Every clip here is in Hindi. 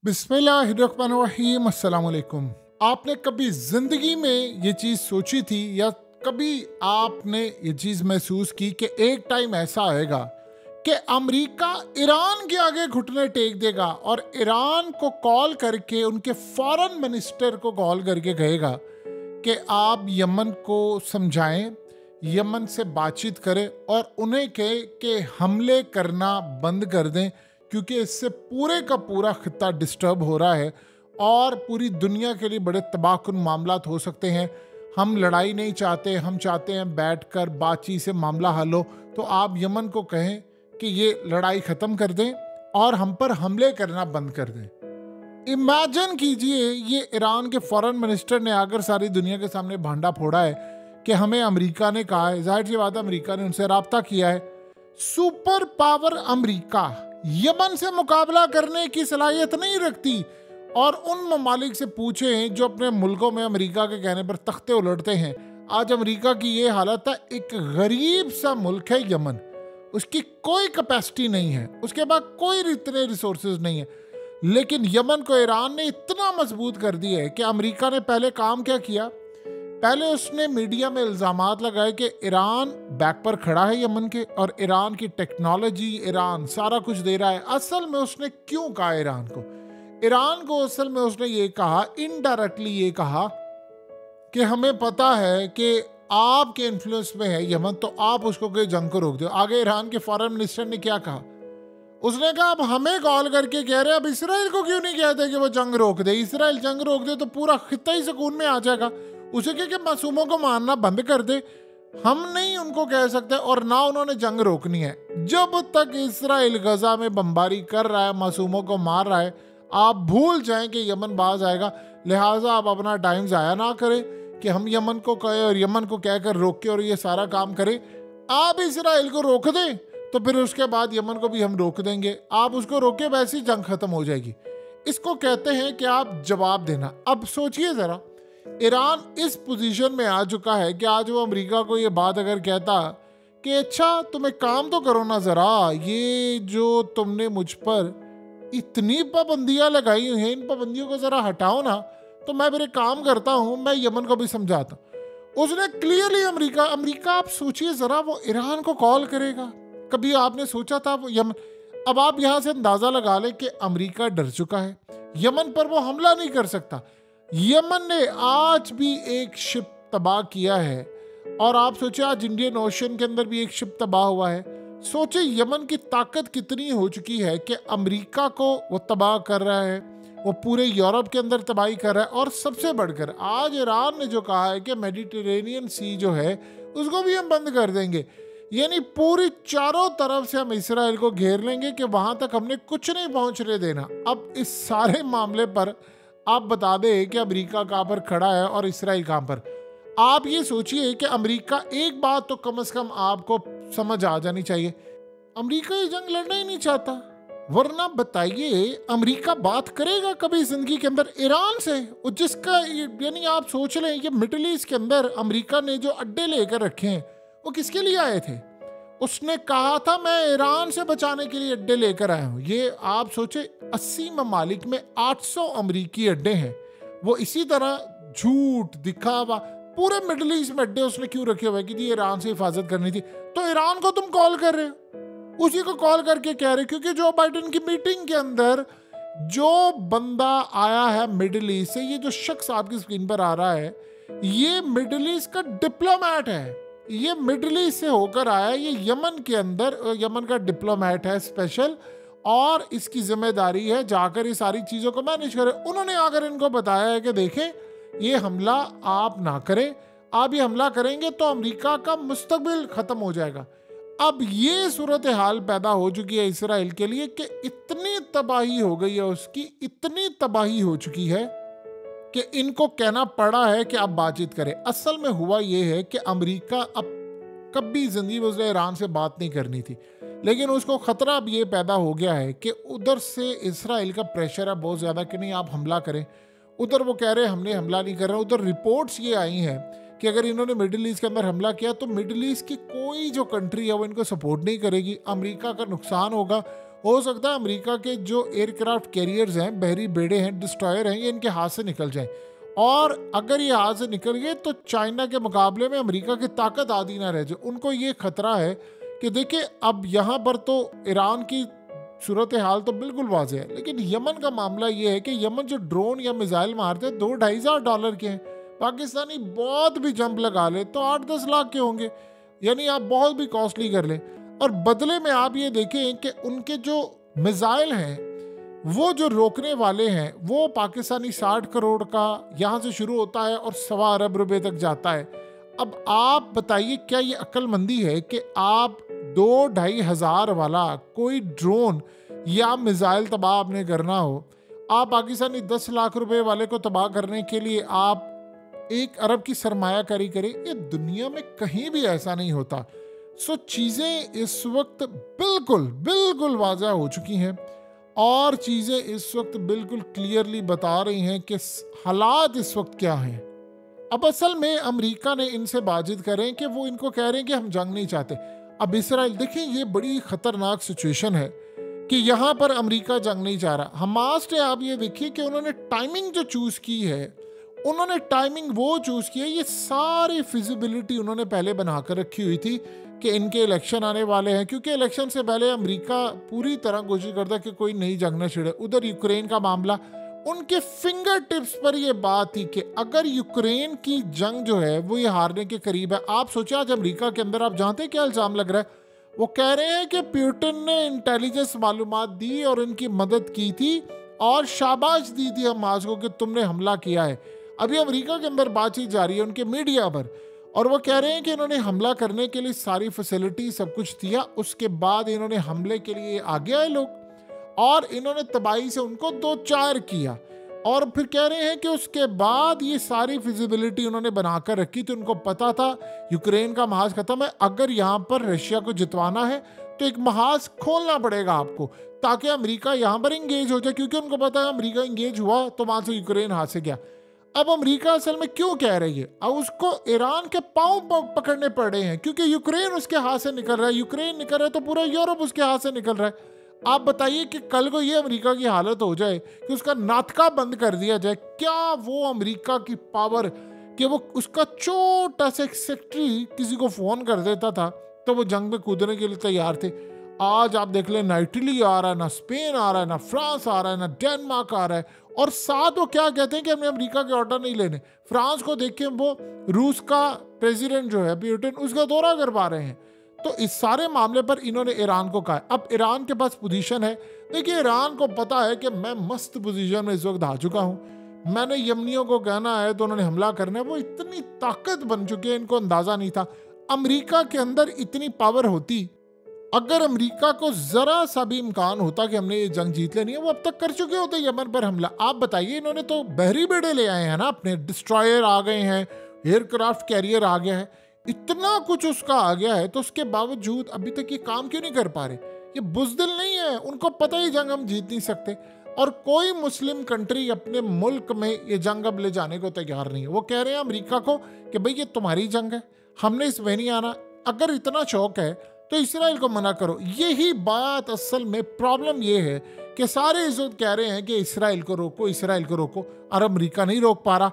बिस्मिल्लाहिर्रहमानिर्रहीम, अस्सलाम वालेकुम। आपने कभी जिंदगी में ये चीज सोची थी या कभी आपने ये चीज महसूस की कि एक टाइम ऐसा आएगा कि अमेरिका ईरान के आगे घुटने टेक देगा और ईरान को कॉल करके उनके फॉरेन मिनिस्टर को कॉल करके कहेगा कि आप यमन को समझाएं, यमन से बातचीत करें और उन्हें कहे कि हमले करना बंद कर दें, क्योंकि इससे पूरे का पूरा खित्ता डिस्टर्ब हो रहा है और पूरी दुनिया के लिए बड़े तबाहकुन मामलात हो सकते हैं। हम लड़ाई नहीं चाहते, हम चाहते हैं बैठकर बातचीत से मामला हल हो। तो आप यमन को कहें कि ये लड़ाई ख़त्म कर दें और हम पर हमले करना बंद कर दें। इमेजिन कीजिए, ये ईरान के फॉरेन मिनिस्टर ने आकर सारी दुनिया के सामने भांडा फोड़ा है कि हमें अमेरिका ने कहा है। जाहिर सी बात है, अमेरिका ने उनसे राब्ता किया है। सुपर पावर अमेरिका यमन से मुकाबला करने की सलाहियत नहीं रखती। और उन ममालिक से पूछें जो अपने मुल्कों में अमेरिका के कहने पर तख्ते उलटते हैं। आज अमेरिका की ये हालत है, एक गरीब सा मुल्क है यमन, उसकी कोई कैपेसिटी नहीं है, उसके पास कोई इतने रिसोर्सेज नहीं है, लेकिन यमन को ईरान ने इतना मजबूत कर दिया है कि अमेरिका ने पहले काम क्या किया, पहले उसने मीडिया में इल्ज़ामात लगाए कि ईरान बैक पर खड़ा है यमन के और ईरान की टेक्नोलॉजी, ईरान सारा कुछ दे रहा है। असल में उसने क्यों कहा ईरान को असल में उसने ये कहा, इनडायरेक्टली ये कहा कि हमें पता है कि आपके इन्फ्लुएंस में है यमन, तो आप उसको कोई जंग को रोक दो। आगे ईरान के फॉरेन मिनिस्टर ने क्या कहा, उसने कहा अब हमें कॉल करके कह रहे हैं अब इसराइल को क्यों नहीं कहते कि वो जंग रोक दे। इसराइल जंग रोक दे तो पूरा खित्ता ही सुकून में आ जाएगा। उसे कह के मासूमों को मारना बंद कर दे। हम नहीं उनको कह सकते और ना उन्होंने जंग रोकनी है। जब तक इसराइल गजा में बमबारी कर रहा है, मासूमों को मार रहा है, आप भूल जाएं कि यमन बाज आएगा। लिहाजा आप अपना टाइम ज़ाया ना करें कि हम यमन को कहें और यमन को कहकर रोके और ये सारा काम करें। आप इसराइल को रोक दें तो फिर उसके बाद यमन को भी हम रोक देंगे। आप उसको रोके, वैसे ही जंग खत्म हो जाएगी। इसको कहते हैं कि आप जवाब देना। अब सोचिए ज़रा, ईरान इस पोजीशन में आ चुका है कि आज वो अमेरिका को ये बात अगर कहता कि अच्छा तुम एक काम तो करो ना ज़रा, ये जो तुमने मुझ पर इतनी पाबंदियां लगाई हुई हैं, इन पाबंदियों को ज़रा हटाओ ना, तो मैं फिर एक काम करता हूँ, मैं यमन को भी समझाता। उसने क्लियरली अमेरिका आप सोचिए ज़रा, वो ईरान को कॉल करेगा। कभी आपने सोचा था वो यमन? अब आप यहाँ से अंदाज़ा लगा लें कि अमेरिका डर चुका है, यमन पर वो हमला नहीं कर सकता। यमन ने आज भी एक शिप तबाह किया है और आप सोचिए आज इंडियन ओशन के अंदर भी एक शिप तबाह हुआ है। सोचिए यमन की ताकत कितनी हो चुकी है कि अमेरिका को वो तबाह कर रहा है, वो पूरे यूरोप के अंदर तबाही कर रहा है। और सबसे बढ़कर आज ईरान ने जो कहा है कि मेडिटेरेनियन सी जो है उसको भी हम बंद कर देंगे, यानी पूरी चारों तरफ से हम इसराइल को घेर लेंगे कि वहां तक हमने कुछ नहीं पहुंचने देना। अब इस सारे मामले पर आप बता दें कि अमेरिका कहाँ पर खड़ा है और इसराइल कहाँ पर। आप ये सोचिए कि अमेरिका, एक बात तो कम से कम आपको समझ आ जानी चाहिए, अमेरिका ये जंग लड़ना ही नहीं चाहता। वरना बताइए अमेरिका बात करेगा कभी जिंदगी के अंदर ईरान से, जिसका यानी आप सोच लें ये मिडिल ईस्ट के अंदर अमेरिका ने जो अड्डे लेकर रखे हैं वो किसके लिए आए थे। उसने कहा था मैं ईरान से बचाने के लिए अड्डे लेकर आया हूँ। ये आप सोचे 80 ममालिक में 800 अमरीकी अड्डे हैं। वो इसी तरह झूठ दिखावा पूरे मिडिल ईस्ट में अड्डे उसने क्यों रखे हुए कि जी ईरान से हिफाजत करनी थी। तो ईरान को तुम कॉल कर रहे हो, उसी को कॉल करके कह रहे, क्योंकि जो बाइडेन की मीटिंग के अंदर जो बंदा आया है मिडिल ईस्ट से, ये जो शख्स आपकी स्क्रीन पर आ रहा है, ये मिडिल ईस्ट का डिप्लोमेट है। ये मिडिल ईस्ट से होकर आया, ये यमन के अंदर यमन का डिप्लोमेट है स्पेशल, और इसकी जिम्मेदारी है जाकर ये सारी चीज़ों को मैनेज करे। उन्होंने आकर इनको बताया है कि देखें ये हमला आप ना करें, आप ये हमला करेंगे तो अमेरिका का मुस्तकबिल ख़त्म हो जाएगा। अब ये सूरत हाल पैदा हो चुकी है इसराइल के लिए कि इतनी तबाही हो गई है, उसकी इतनी तबाही हो चुकी है कि इनको कहना पड़ा है कि आप बातचीत करें। असल में हुआ ये है कि अमेरिका अब कभी जिंदगी में उसने ईरान से बात नहीं करनी थी, लेकिन उसको ख़तरा अब ये पैदा हो गया है कि उधर से इसराइल का प्रेशर है बहुत ज़्यादा कि नहीं आप हमला करें। उधर वो कह रहे हैं हमने हमला नहीं कर रहे। उधर रिपोर्ट्स ये आई हैं कि अगर इन्होंने मिडिल ईस्ट के अंदर हमला किया तो मिडिल ईस्ट की कोई जो कंट्री है वो इनको सपोर्ट नहीं करेगी, अमेरिका का नुकसान होगा हो सकता है अमेरिका के जो एयरक्राफ्ट कैरियर्स हैं, बहरी बेड़े हैं, डिस्ट्रॉयर हैं, ये इनके हाथ से निकल जाएं। और अगर ये हाथ से निकल गए तो चाइना के मुकाबले में अमेरिका की ताकत आधी ना रह जाए। उनको ये खतरा है कि देखिए अब यहाँ पर तो ईरान की सूरत हाल तो बिल्कुल वाज़ेह है, लेकिन यमन का मामला ये है कि यमन जो ड्रोन या मिसाइल मारते हैं $2,500 के हैं। पाकिस्तानी बहुत भी जंप लगा ले तो 8-10 लाख के होंगे, यानी आप बहुत भी कॉस्टली कर लें। और बदले में आप ये देखें कि उनके जो मिसाइल हैं वो जो रोकने वाले हैं वो पाकिस्तानी 60 करोड़ का यहाँ से शुरू होता है और 1.25 अरब रुपए तक जाता है। अब आप बताइए क्या ये अक्लमंदी है कि आप 2-2.5 हज़ार वाला कोई ड्रोन या मिसाइल तबाह आपने करना हो, आप पाकिस्तानी 10 लाख रुपए वाले को तबाह करने के लिए आप 1 अरब की सरमायाकारी करें? ये दुनिया में कहीं भी ऐसा नहीं होता। सो चीज़ें इस वक्त बिल्कुल बिल्कुल वाज़ह हो चुकी हैं और चीज़ें इस वक्त बिल्कुल क्लियरली बता रही हैं कि हालात इस वक्त क्या हैं। अब असल में अमेरिका ने इनसे बातचीत करें कि वो इनको कह रहे हैं कि हम जंग नहीं चाहते। अब इसराइल, देखिए ये बड़ी ख़तरनाक सिचुएशन है कि यहाँ पर अमेरिका जंग नहीं चाह रहा। हमास ने, आप ये देखिए कि उन्होंने टाइमिंग जो चूज़ की है, उन्होंने टाइमिंग वो चूज़ की है, ये सारी फिजिबिलिटी उन्होंने पहले बनाकर रखी हुई थी कि इनके इलेक्शन आने वाले हैं, क्योंकि इलेक्शन से पहले अमेरिका पूरी तरह कोशिश करता है कि कोई नई जंग न छिड़े। उधर यूक्रेन का मामला, उनके फिंगर टिप्स पर ये बात थी कि अगर यूक्रेन की जंग जो है वो ये हारने के करीब है। आप सोचिए आज अमेरिका के अंदर आप जानते हैं क्या इल्ज़ाम लग रहा है? वो कह रहे हैं कि पुतिन ने इंटेलिजेंस मालूमात दी और इनकी मदद की थी और शाबाश दी थी हमास को कि तुमने हमला किया है। अभी अमेरिका के अंदर बातचीत जारी है उनके मीडिया पर, और वो कह रहे हैं कि इन्होंने हमला करने के लिए सारी फैसिलिटी सब कुछ दिया, उसके बाद इन्होंने हमले के लिए आगे आए लोग और इन्होंने तबाही से उनको 2-4 किया। और फिर कह रहे हैं कि उसके बाद ये सारी फिजिबिलिटी उन्होंने बनाकर रखी थी। उनको पता था यूक्रेन का महाज खत्म है, अगर यहाँ पर रशिया को जितवाना है तो एक महाज खोलना पड़ेगा आपको ताकि अमेरिका यहाँ पर इंगेज हो जाए, क्योंकि उनको पता है अमेरिका इंगेज हुआ तो वहाँ से यूक्रेन हाथ से गया। अब अमेरिका असल में क्यों कह रही है? अब उसको ईरान के पांव पकड़ने पड़ रहे हैं, क्योंकि यूक्रेन उसके हाथ से निकल रहा है। यूक्रेन निकल रहा है तो पूरा यूरोप उसके हाथ से निकल रहा है। आप बताइए कि कल को ये अमेरिका की हालत हो जाए कि उसका नाटका बंद कर दिया जाए, क्या वो अमेरिका की पावर कि वो उसका छोटा सा सेक्रेटरी किसी को फोन कर देता था तो वो जंग में कूदने के लिए तैयार थे। आज आप देख लें, ना इटली आ रहा है, ना स्पेन आ रहा है, ना फ्रांस आ रहा है, ना डेनमार्क आ रहा है, और साथ वो क्या कहते हैं कि हमने अमेरिका के ऑर्डर नहीं लेने। फ्रांस को देख के वो रूस का प्रेसिडेंट जो है पुतिन, उसका दौरा करवा रहे हैं। तो इस सारे मामले पर इन्होंने ईरान को कहा। अब ईरान के पास पोजीशन है, देखिए ईरान को पता है कि मैं मस्त पोजीशन में इस वक्त आ चुका हूँ, मैंने यमनियों को कहना है तो उन्होंने हमला करना है। वो इतनी ताकत बन चुकी है, इनको अंदाजा नहीं था। अमेरिका के अंदर इतनी पावर होती, अगर अमेरिका को जरा सा भी इम्कान होता कि हमने ये जंग जीत लेनी है, वो अब तक कर चुके होते यमन पर हमला। आप बताइए, इन्होंने तो बहरी बेड़े ले आए हैं ना, अपने डिस्ट्रॉयर आ गए हैं, एयरक्राफ्ट कैरियर आ गया है, इतना कुछ उसका आ गया है, तो उसके बावजूद अभी तक ये काम क्यों नहीं कर पा रहे? ये बुज़दिल नहीं है, उनको पता ही जंग हम जीत नहीं सकते। और कोई मुस्लिम कंट्री अपने मुल्क में ये जंग अब ले जाने को तैयार नहीं है। वो कह रहे हैं अमेरिका को कि भाई ये तुम्हारी जंग है, हमने इसमें नहीं आना। अगर इतना शौक है तो इसराइल को मना करो। यही बात असल में प्रॉब्लम ये है कि सारे इस वक्त कह रहे हैं कि इसराइल को रोको, इसराइल को रोको, और अमेरिका नहीं रोक पा रहा।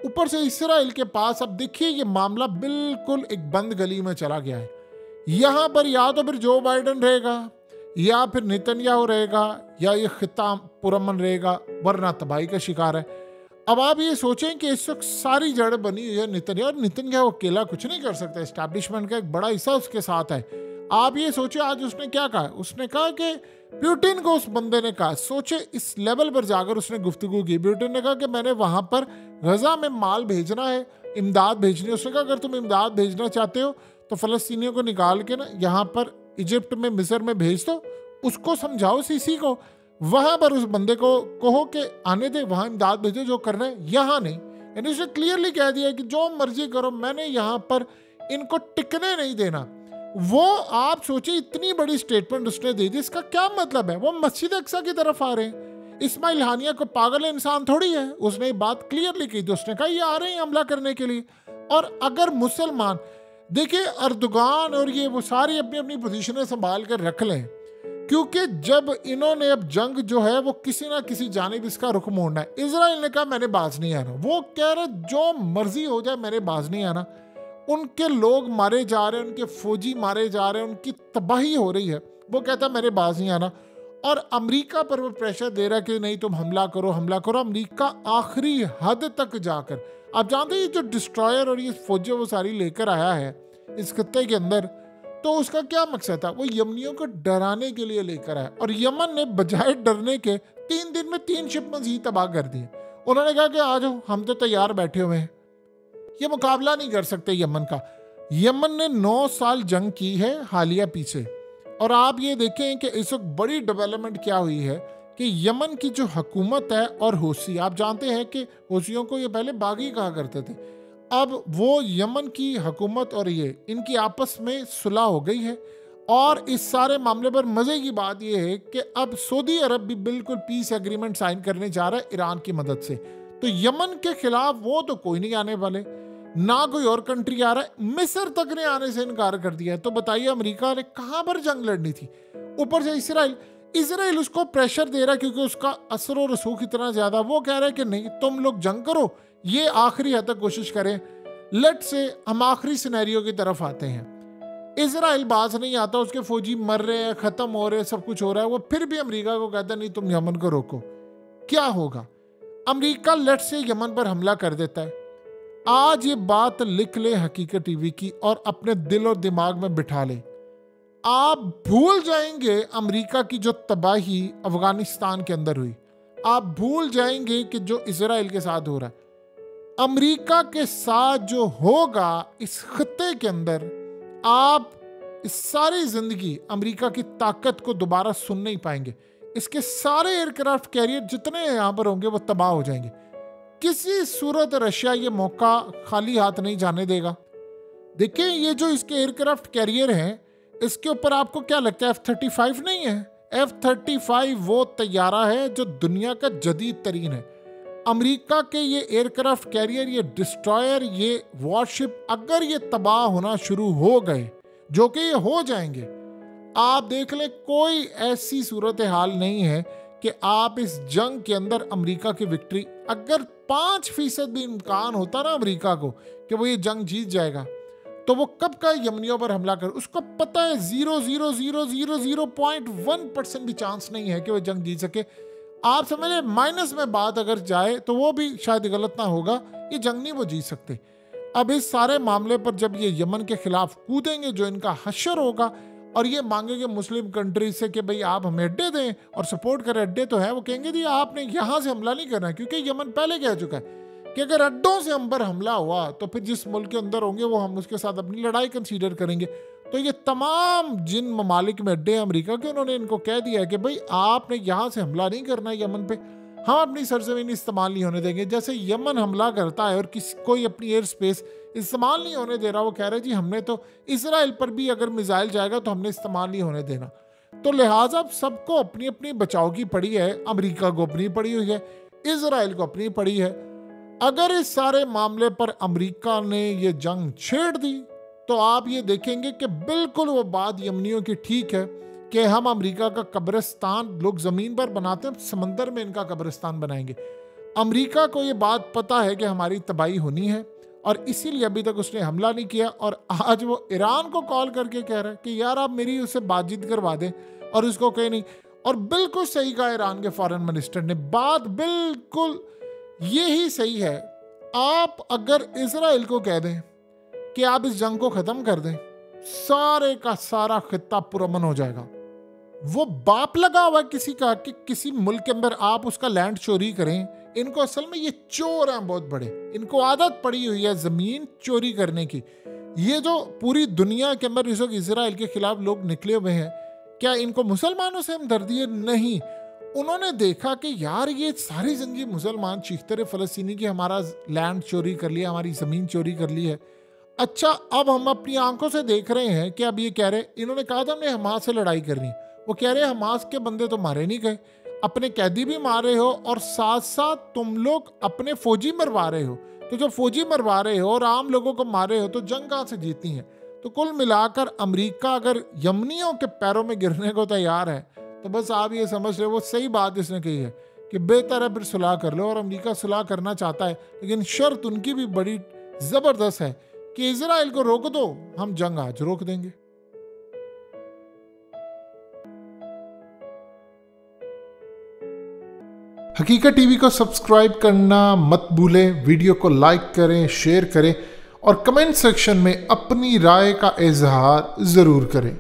ऊपर से इसराइल के पास अब देखिए ये मामला बिल्कुल एक बंद गली में चला गया है। यहाँ पर या तो फिर जो बाइडन रहेगा या फिर नेतन्याहू रहेगा या ये खित्ता पुरअमन रहेगा, वरना तबाही का शिकार है। अब आप ये सोचें कि इस वक्त सारी जड़ बनी हुई है नेतन्याहू, और नेतन्याहू अकेला कुछ नहीं कर सकता, एस्टैब्लिशमेंट का एक बड़ा हिस्सा उसके साथ है। आप ये सोचिए आज उसने क्या कहा, उसने कहा कि पुतिन को, उस बंदे ने कहा, सोचे इस लेवल पर जाकर उसने गुफ्तगू की। पुतिन ने कहा कि मैंने वहां पर गजा में माल भेजना है, इमदाद भेजनी है। उसने कहा अगर तुम इमदाद भेजना चाहते हो तो फलस्तीनियों को निकाल के ना यहाँ पर इजिप्ट में, मिस्र में भेज दो। उसको समझाओ सीसी को, वहां पर उस बंदे को कहो कि आने दे, वहां इमदाद भेजो, जो करना है यहाँ नहीं। यानी उसने क्लियरली कह दिया कि जो मर्जी करो, मैंने यहाँ पर इनको टिकने नहीं देना। वो आप सोचिए इतनी बड़ी स्टेटमेंट उसने दे दी, इसका क्या मतलब है? वो मस्जिद अक्सा की तरफ आ रहे हैं। इस्माइल हानिया को पागल इंसान थोड़ी है, उसने बात क्लियरली की थी। उसने कहा ये आ रहे हैं हमला करने के लिए। और अगर मुसलमान, देखिए अर्दोगान और ये वो सारी अपनी अपनी पोजीशनें संभाल कर रख लें, क्योंकि जब इन्होंने अब जंग जो है वो किसी ना किसी जानिब इसका रुख मोड़ना है। इजराइल ने कहा मैंने बाज नहीं आना, वो कह रहे जो मर्जी हो जाए मैंने बाज नहीं आना। उनके लोग मारे जा रहे हैं, उनके फौजी मारे जा रहे हैं, उनकी तबाही हो रही है, वो कहता मेरे बाज नहीं आना। और अमेरिका पर वो प्रेशर दे रहा है कि नहीं तुम हमला करो हमला करो। अमेरिका आखिरी हद तक जाकर, आप जानते हैं ये जो डिस्ट्रॉयर और ये फौजी वो सारी लेकर आया है इस खत्ते के अंदर, तो उसका क्या मकसद था? वो यमनियों को डराने के लिए लेकर आया। और यमन ने बजाय डरने के 3 दिन में 3 शिपमेंट्स ही तबाह कर दिए। उन्होंने कहा कि आ जाओ हम तो तैयार बैठे हुए हैं। ये मुकाबला नहीं कर सकते यमन का। यमन ने 9 साल जंग की है हालिया पीछे। और आप ये देखें कि इस वक्त बड़ी डेवलपमेंट क्या हुई है कि यमन की जो हुकूमत है और हूसी, आप जानते हैं कि हूसियों को ये पहले बागी कहा करते थे, अब वो यमन की हुकूमत और ये इनकी आपस में सुलह हो गई है। और इस सारे मामले पर मजे की बात यह है कि अब सऊदी अरब भी बिल्कुल पीस एग्रीमेंट साइन करने जा रहा है ईरान की मदद से। तो यमन के खिलाफ वो तो कोई नहीं आने वाले, ना कोई और कंट्री आ रहा है। मिस्र तक ने आने से इनकार कर दिया है। तो बताइए अमेरिका ने कहां पर जंग लड़नी थी? ऊपर से इसराइल उसको प्रेशर दे रहा है क्योंकि उसका असर और रसूख इतना ज्यादा। वो कह रहा है कि नहीं तुम लोग जंग करो, ये आखिरी हद तक कोशिश करें। लेट से हम आखिरी सिनेरियो की तरफ आते हैं। इसराइल बाज नहीं आता, उसके फौजी मर रहे हैं, खत्म हो रहे हैं, सब कुछ हो रहा है। वो फिर भी अमेरिका को कहता नहीं तुम यमन को रोको। क्या होगा? अमेरिका लेट से यमन पर हमला कर देता है। आज ये बात लिख ले हकीकत टीवी की और अपने दिल और दिमाग में बिठा ले। आप भूल जाएंगे अमेरिका की जो तबाही अफगानिस्तान के अंदर हुई, आप भूल जाएंगे कि जो इजराइल के साथ हो रहा है। अमेरिका के साथ जो होगा इस खत्ते के अंदर, आप इस सारी जिंदगी अमेरिका की ताकत को दोबारा सुन नहीं पाएंगे। इसके सारे एयरक्राफ्ट कैरियर जितने यहां पर होंगे वो तबाह हो जाएंगे। किसी सूरत रशिया ये मौका खाली हाथ नहीं जाने देगा। देखिए ये जो इसके एयरक्राफ्ट कैरियर हैं, इसके ऊपर आपको क्या लगता है F-35 नहीं है? F-35 वो तैयारा है जो दुनिया का जदीद तरीन है। अमेरिका के ये एयरक्राफ्ट कैरियर, ये डिस्ट्रॉयर, ये वॉरशिप अगर ये तबाह होना शुरू हो गए, जो कि ये हो जाएंगे, आप देख ले कोई ऐसी सूरत हाल नहीं है कि आप इस जंग के अंदर अमेरिका की विक्ट्री, अगर 5% भी इम्कान होता ना अमेरिका को कि वो ये जंग जीत जाएगा, तो वो कब का यमनियों पर हमला कर, उसको पता है 0.000001% भी चांस नहीं है कि वो जंग जीत सके। आप समझे माइनस में बात अगर जाए तो वो भी शायद गलत ना होगा, ये जंग नहीं वो जीत सकते। अब इस सारे मामले पर जब ये यमन के खिलाफ कूदेंगे, जो इनका हशर होगा, और ये मांगेंगे मुस्लिम कंट्रीज से कि भाई आप हमें अड्डे दें और सपोर्ट करें, अड्डे तो है, वो कहेंगे जी आपने यहाँ से हमला नहीं करना, क्योंकि यमन पहले कह चुका है कि अगर अड्डों से हम पर हमला हुआ तो फिर जिस मुल्क के अंदर होंगे वो हम उसके साथ अपनी लड़ाई कंसीडर करेंगे। तो ये तमाम जिन ममालिक में अड्डे अमेरिका के, उन्होंने इनको कह दिया है कि भाई आपने यहाँ से हमला नहीं करना यमन पे, हम अपनी सरजमीन इस्तेमाल नहीं होने देंगे। जैसे यमन हमला करता है और कोई अपनी एयर स्पेस इस्तेमाल नहीं होने दे रहा, वो कह रहे जी हमने तो इसराइल पर भी अगर मिसाइल जाएगा तो हमने इस्तेमाल नहीं होने देना। तो लिहाजा सबको अपनी अपनी बचाव की पड़ी है। अमेरिका को अपनी पड़ी हुई है, इसराइल को अपनी पड़ी है। अगर इस सारे मामले पर अमेरिका ने ये जंग छेड़ दी तो आप ये देखेंगे कि बिल्कुल वो बात यमनियों की ठीक है कि हम अमेरिका का कब्रिस्तान, लोग जमीन पर बनाते हैं, समंदर में इनका कब्रिस्तान बनाएंगे। अमेरिका को ये बात पता है कि हमारी तबाही होनी है और इसीलिए अभी तक उसने हमला नहीं किया। और आज वो ईरान को कॉल करके कह रहा है कि यार आप मेरी उससे बातचीत करवा दें, और उसको कहीं नहीं। और बिल्कुल सही कहा ईरान के फॉरेन मिनिस्टर ने, बात बिल्कुल यही सही है। आप अगर इजराइल को कह दें कि आप इस जंग को खत्म कर दें, सारे का सारा खित्ता पुरअमन हो जाएगा। वो बाप लगा हुआ है किसी का कि किसी मुल्क के अंदर आप उसका लैंड चोरी करें। इनको असल में ये चोर हैं बहुत बड़े, इनको आदत पड़ी हुई है जमीन चोरी करने की। ये जो पूरी दुनिया के अंदर इस वक्त इजराइल के खिलाफ लोग निकले हुए हैं, क्या इनको मुसलमानों से हमदर्दी है? नहीं। उन्होंने देखा कि यार ये सारी जिंदगी मुसलमान चीखते रहे फलस्तीनी की हमारा लैंड चोरी कर लिया, हमारी जमीन चोरी कर ली है। अच्छा, अब हम अपनी आंखों से देख रहे हैं कि अब ये कह रहे, इन्होंने कहा था हमने हमास से लड़ाई करनी, वो कह रहे हमास के बंदे तो मारे नहीं गए, अपने कैदी भी मार रहे हो और साथ साथ तुम लोग अपने फौजी मरवा रहे हो। तो जो फौजी मरवा रहे हो और आम लोगों को मार रहे हो तो जंग कहां से जीतनी है? तो कुल मिलाकर अमेरिका अगर यमनियों के पैरों में गिरने को तैयार है तो बस आप ये समझ रहे, वो सही बात इसने कही है कि बेहतर है फिर सुलह कर लो। और अमेरिका सुलह करना चाहता है, लेकिन शर्त उनकी भी बड़ी जबरदस्त है कि इजराइल को रोक दो, हम जंग आज रोक देंगे। हकीकत टीवी को सब्सक्राइब करना मत भूलें, वीडियो को लाइक करें, शेयर करें और कमेंट सेक्शन में अपनी राय का इजहार जरूर करें।